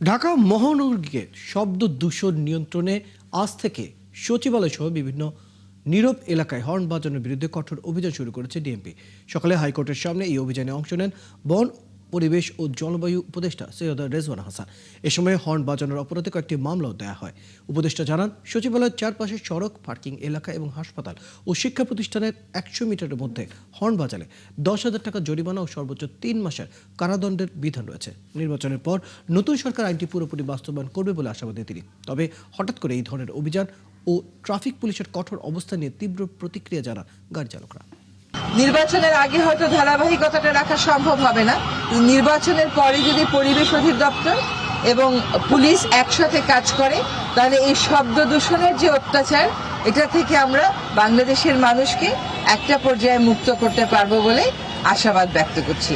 ঢাকা মহানগরীকে শব্দ দূষণ নিয়ন্ত্রণে আজ থেকে সচিবালয় সহ বিভিন্ন নীরব এলাকায় হর্ন বাজানোর বিরুদ্ধে কঠোর অভিযান শুরু করেছে ডিএমপি। সকালে হাইকোর্টের সামনে এই অভিযানে অংশ নেন বন, পরিবেশ ও জলবায়ু উপদেষ্টা সৈয়দ রেজওয়ানা হাসান। এ সময় হর্ন বাজানোর অপরাধে কয়েকটি মামলাও দেওয়া হয়। উপদেষ্টা জানান, সচিবালয়ের চারপাশে সড়ক, পার্কিং এলাকা এবং হাসপাতাল ও শিক্ষা প্রতিষ্ঠানের 100 মিটারের মধ্যে হর্ন বাজালে 10,000 টাকা জরিমানা ও সর্বোচ্চ 3 মাসের কারাদণ্ডের বিধান রয়েছে। নির্বাচনের পর নতুন সরকার আইনটি পুরোপুরি বাস্তবায়ন করবে বলে আশাবাদী তিনি। তবে হঠাৎ করে এই ধরনের অভিযান ও ট্রাফিক পুলিশের কঠোর অবস্থা নিয়ে তীব্র প্রতিক্রিয়া জানান গাড়ি চালকরা। নির্বাচনের আগে হয়তো ধারাবাহিকতাটা রাখা সম্ভব হবে না, নির্বাচনের পরে যদি পরিবেশ অধিদপ্তর এবং পুলিশ একসাথে কাজ করে তাহলে এই শব্দ দূষণের যে অত্যাচার, এটা থেকে আমরা বাংলাদেশের মানুষকে একটা পর্যায়ে মুক্ত করতে পারবো বলে আশাবাদ ব্যক্ত করছি।